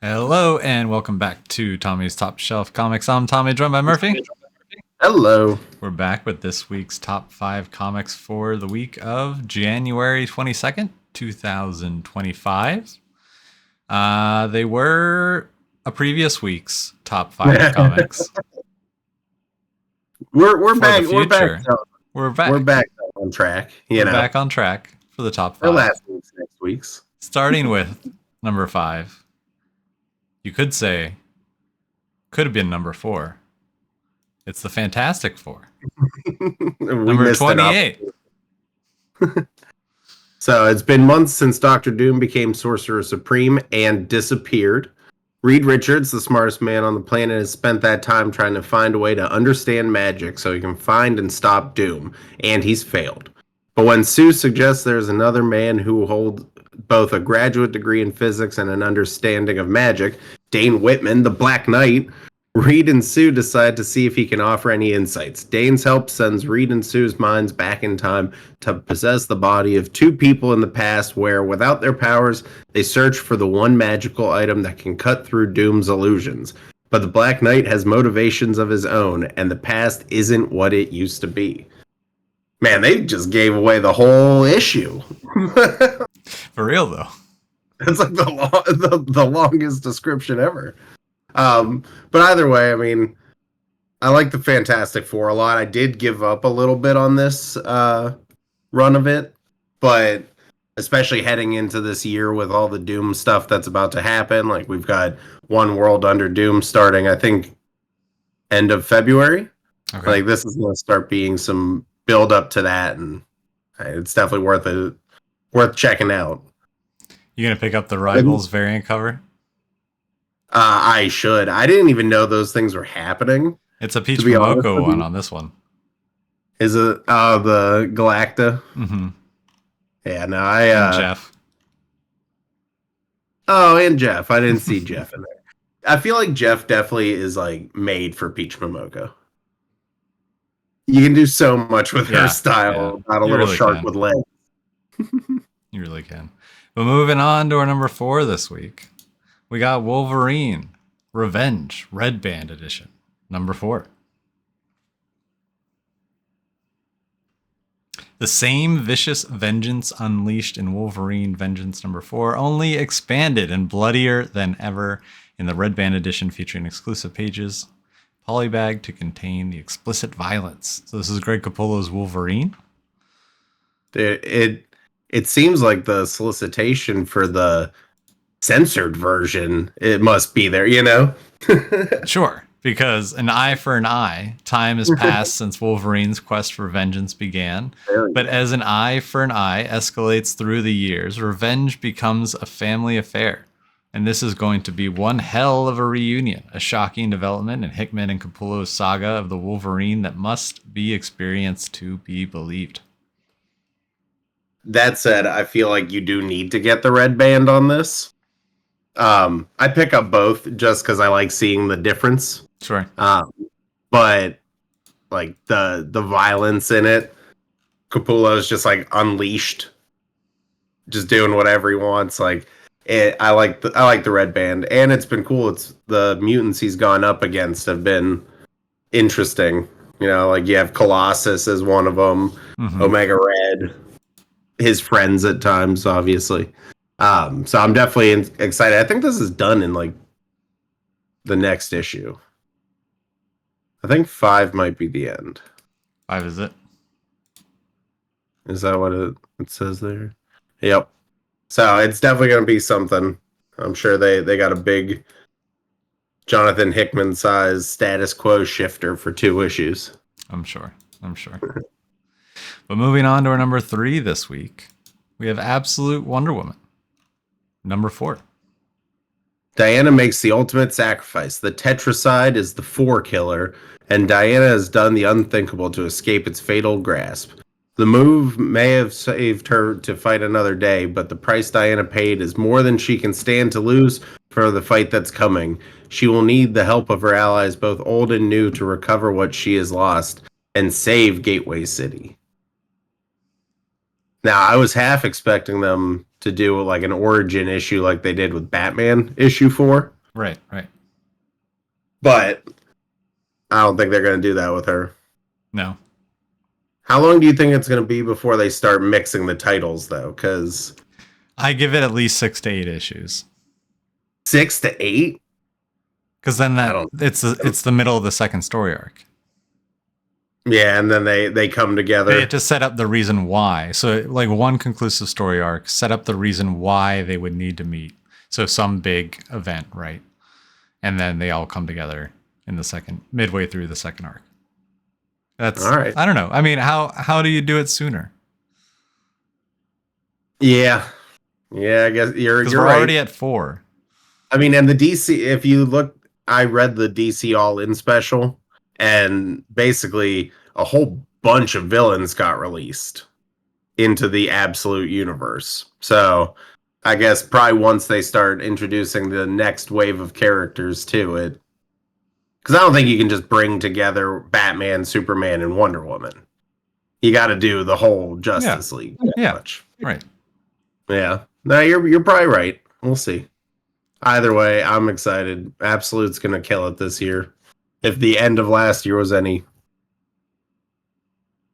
Hello and welcome back to Tommy's Top Shelf Comics. I'm Tommy, joined by Murphy. Hello. We're back with this week's top 5 comics for the week of January 22nd, 2025. They were a previous week's top 5 comics. We're back. We're back. We're back. We're back on track. We're back on track for the top 5. Or last week's, next week's. Starting with number 5. You could say, could have been number 4. It's the Fantastic Four. Number 28. So it's been months since Dr. Doom became Sorcerer Supreme and disappeared. Reed Richards, the smartest man on the planet, has spent that time trying to find a way to understand magic so he can find and stop Doom, and he's failed. But when Sue suggests there's another man who holds both a graduate degree in physics and an understanding of magic, Dane Whitman, the Black Knight, Reed and Sue decide to see if he can offer any insights. Dane's help sends Reed and Sue's minds back in time to possess the body of two people in the past where, without their powers, they search for the one magical item that can cut through Doom's illusions. But the Black Knight has motivations of his own, and the past isn't what it used to be. Man, they just gave away the whole issue. For real, though. It's like the longest description ever. But either way, I mean, I like the Fantastic Four a lot. I did give up a little bit on this run of it, but especially heading into this year with all the Doom stuff that's about to happen, like we've got One World Under Doom starting, I think, end of February. Okay. Like this is going to start being some build up to that, and it's definitely worth checking out. You gonna pick up the Rivals variant cover? I should. I didn't even know those things were happening. It's a Peach Momoko one on this one. Is it the Galacta? Mm-hmm. Yeah, no, and Jeff. Oh, and Jeff. I didn't see Jeff in there. I feel like Jeff definitely is like made for Peach Momoko. You can do so much with her style. Not a little really shark with legs. You really can. But moving on to our number 4 this week. We got Wolverine Revenge Red Band Edition, number 4. The same vicious vengeance unleashed in Wolverine Vengeance number 4, only expanded and bloodier than ever in the Red Band Edition, featuring exclusive pages, polybag to contain the explicit violence. So this is Greg Capullo's Wolverine. It seems like the solicitation for the censored version, it must be there, you know? Sure, because an eye for an eye, time has passed since Wolverine's quest for vengeance began. But as an eye for an eye escalates through the years, revenge becomes a family affair. And this is going to be one hell of a reunion, a shocking development in Hickman and Capullo's saga of the Wolverine that must be experienced to be believed. That said, I feel like you do need to get the red band on this. I pick up both just because I like seeing the difference. Sure. But like the violence in it, Capullo's just like unleashed, just doing whatever he wants. Like I like the red band, and it's been cool. It's the mutants he's gone up against have been interesting. You know, like you have Colossus as one of them, Omega Red, his friends at times, obviously. So I'm definitely excited. I think this is done in like the next issue. I think 5 might be the end. 5 is it? Is that what it says there? Yep. So it's definitely going to be something. I'm sure they got a big Jonathan Hickman size status quo shifter for 2 issues. I'm sure. But moving on to our number 3 this week, we have Absolute Wonder Woman, number 4. Diana makes the ultimate sacrifice. The Tetracide is the 4 killer, and Diana has done the unthinkable to escape its fatal grasp. The move may have saved her to fight another day, but the price Diana paid is more than she can stand to lose for the fight that's coming. She will need the help of her allies, both old and new, to recover what she has lost and save Gateway City. Now, I was half expecting them to do like an origin issue like they did with Batman issue 4. Right. But I don't think they're going to do that with her. No. How long do you think it's going to be before they start mixing the titles, though? Because I give it at least 6 to 8 issues. 6 to 8? Because then it's the middle of the second story arc. Yeah, and then they come together. They had to set up the reason why. So like one conclusive story arc, set up the reason why they would need to meet. So some big event, right? And then they all come together in the midway through the second arc. That's all right. I don't know. I mean, how do you do it sooner? Yeah, I guess you're we're right. Already at 4. I mean, and the DC, if you look, I read the DC All In special, and basically a whole bunch of villains got released into the absolute universe. So I guess probably once they start introducing the next wave of characters to it, because I don't think you can just bring together Batman, Superman, and Wonder Woman. You got to do the whole Justice League. Much. Right. Yeah. No, you're probably right. We'll see. Either way, I'm excited. Absolute's going to kill it this year. If the end of last year was any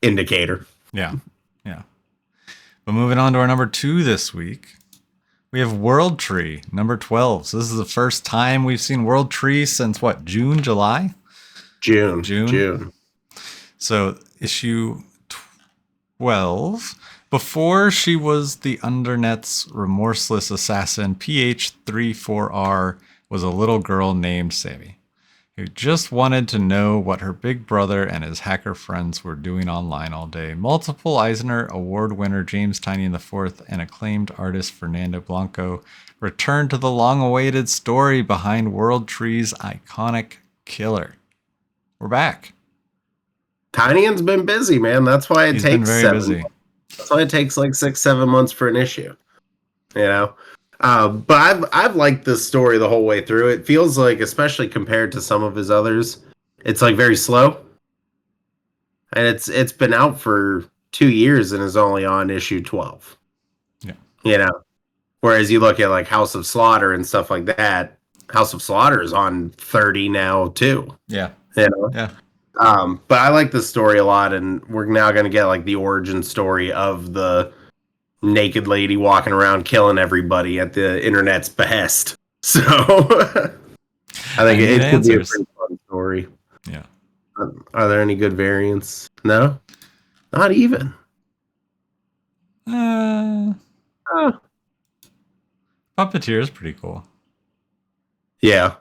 indicator. Yeah. But moving on to our number 2 this week, we have World Tree, number 12. So this is the first time we've seen World Tree since what, June, July? June. So issue 12. Before she was the Undernet's remorseless assassin, PH34R was a little girl named Sammy, who just wanted to know what her big brother and his hacker friends were doing online all day. Multiple Eisner Award winner James Tynion IV and acclaimed artist Fernando Blanco returned to the long-awaited story behind World Tree's iconic killer. We're back. Tynion's been busy, man. That's why He's been very busy. That's why it takes like 6-7 months for an issue. You know? But I've liked this story the whole way through. It feels like, especially compared to some of his others, it's like very slow. And it's been out for 2 years and is only on issue 12. Yeah. You know? Whereas you look at like House of Slaughter and stuff like that, House of Slaughter is on 30 now too. Yeah. You know? Yeah. But I like this story a lot, and we're now going to get like the origin story of the naked lady walking around killing everybody at the internet's behest. So I think it could be a pretty fun story. Yeah. Are there any good variants? No, not even. Puppeteer is pretty cool. Yeah.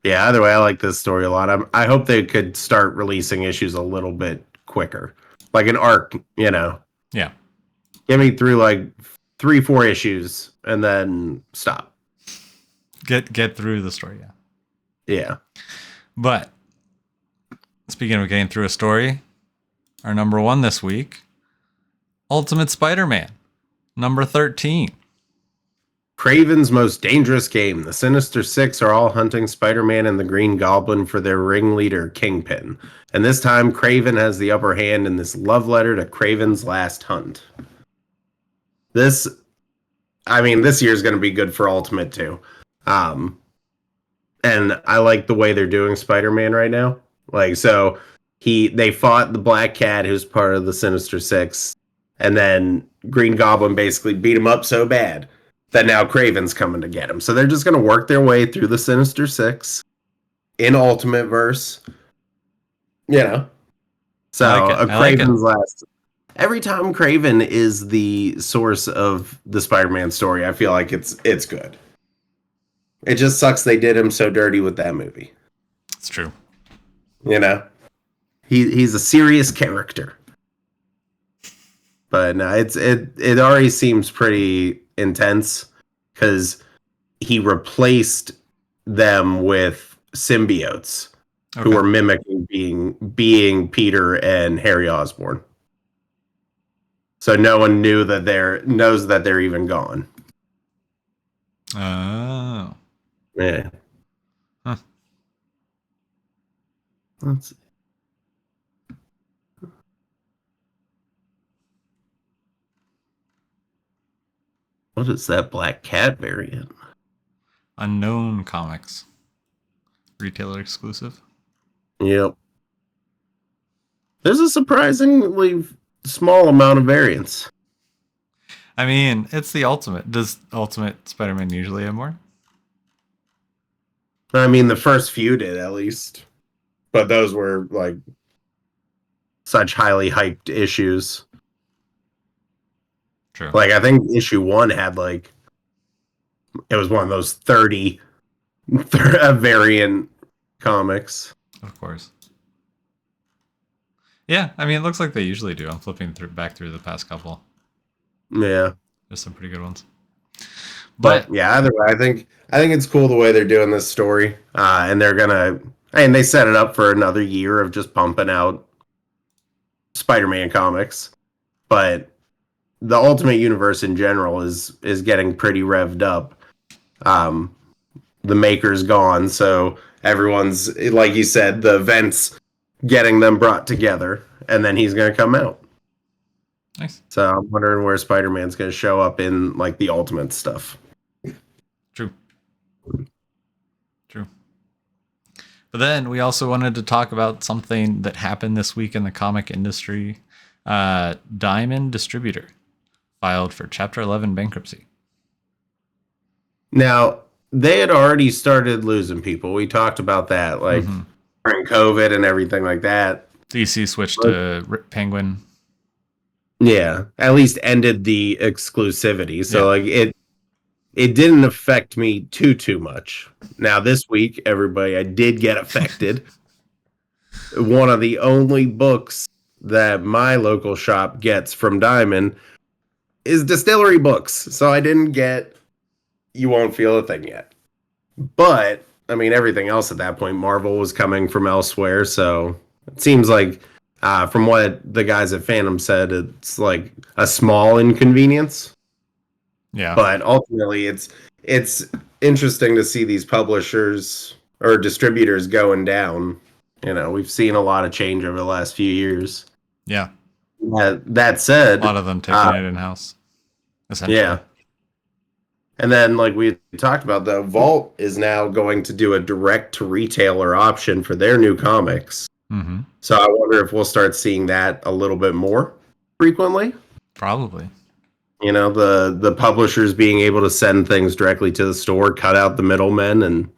Yeah, either way, I like this story a lot. I hope they could start releasing issues a little bit quicker. Like an arc, you know. Yeah. Get me through like 3-4 issues and then stop. Get through the story, yeah. Yeah. But speaking of getting through a story, our number 1 this week, Ultimate Spider-Man, number 13. Kraven's most dangerous game. The Sinister Six are all hunting Spider-Man and the Green Goblin for their ringleader, Kingpin. And this time, Kraven has the upper hand in this love letter to Kraven's last hunt. This year's going to be good for Ultimate, too. And I like the way they're doing Spider-Man right now. Like, so they fought the Black Cat, who's part of the Sinister Six, and then Green Goblin basically beat him up so bad that now Kraven's coming to get him. So they're just going to work their way through the Sinister Six in Ultimate Verse. You know? So Kraven's last. Every time Kraven is the source of the Spider-Man story, I feel like it's good. It just sucks they did him so dirty with that movie. It's true. You know? He's a serious character. But no, it already seems pretty intense because he replaced them with symbiotes who were mimicking being Peter and Harry Osborn. So no one knows that they're even gone. Oh. Yeah. Huh. Let's see. What is that Black Cat variant? Unknown Comics. Retailer exclusive. Yep. There's a surprisingly small amount of variants. I mean, it's the Ultimate. Does Ultimate Spider-Man usually have more? I mean, the first few did at least, but those were like such highly hyped issues. True. Like I think issue 1 had like it was one of those 30 variant comics. Of course. Yeah, I mean, it looks like they usually do. I'm flipping back through the past couple. Yeah, there's some pretty good ones. But yeah, either way, I think it's cool the way they're doing this story, and they set it up for another year of just pumping out Spider-Man comics. But the Ultimate Universe in general is getting pretty revved up. The maker's gone, so everyone's, like you said, the events getting them brought together, and then he's going to come out. Nice. So I'm wondering where Spider-Man's going to show up in like the Ultimate stuff. True. But then we also wanted to talk about something that happened this week in the comic industry. Diamond Distributor filed for Chapter 11 bankruptcy. Now, they had already started losing people. We talked about that, like during COVID and everything like that. DC switched to Penguin. Yeah, at least ended the exclusivity. So like it didn't affect me too much. Now this week, everybody, I did get affected. One of the only books that my local shop gets from Diamond is Distillery Books. So I didn't get You Won't Feel a Thing Yet. But I mean, everything else at that point, Marvel was coming from elsewhere. So it seems like from what the guys at Phantom said, it's like a small inconvenience. Yeah. But ultimately, it's interesting to see these publishers or distributors going down. You know, we've seen a lot of change over the last few years. Yeah. That said, a lot of them taking it in-house, essentially. Yeah. And then, like we talked about, the Vault is now going to do a direct-to-retailer option for their new comics. Mm-hmm. So I wonder if we'll start seeing that a little bit more frequently. Probably. You know, the publishers being able to send things directly to the store, cut out the middlemen, and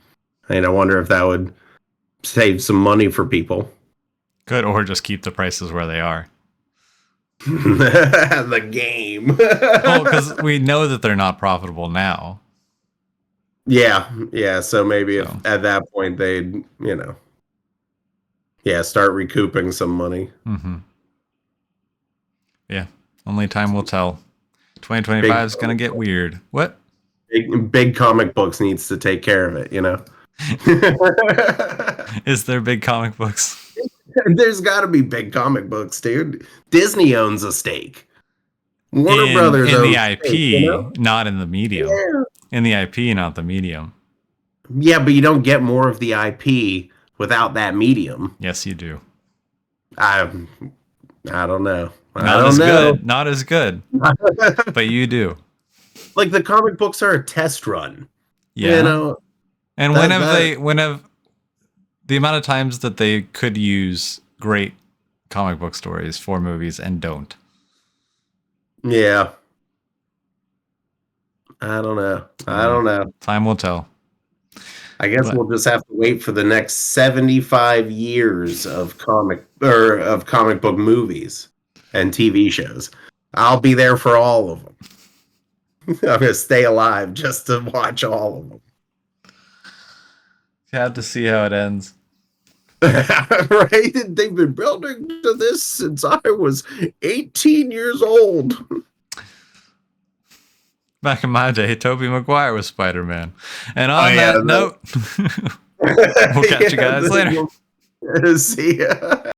I wonder if that would save some money for people. Good, or just keep the prices where they are. The game. Well, because we know that they're not profitable now. Yeah. So maybe if at that point they'd, start recouping some money. Mm-hmm. Yeah, only time will tell. 2025 is going to get weird. What? Big comic books needs to take care of it, Is there big comic books? There's got to be big comic books, dude. Disney owns a stake. Warner Brothers in owns the IP, stake, not in the medium. Yeah. In the IP, not the medium. Yeah, but you don't get more of the IP without that medium. Yes, you do. I don't know. Not as good. But you do. Like the comic books are a test run. Yeah. And when have the amount of times that they could use great comic book stories for movies and don't. Yeah. I don't know. Time will tell. I guess we'll just have to wait for the next 75 years of comic book movies and TV shows. I'll be there for all of them. I'm going to stay alive just to watch all of them. You have to see how it ends. Right? They've been building to this since I was 18 years old. Back in my day, Tobey Maguire was Spider-Man. And on that note, we'll catch you guys later. See ya.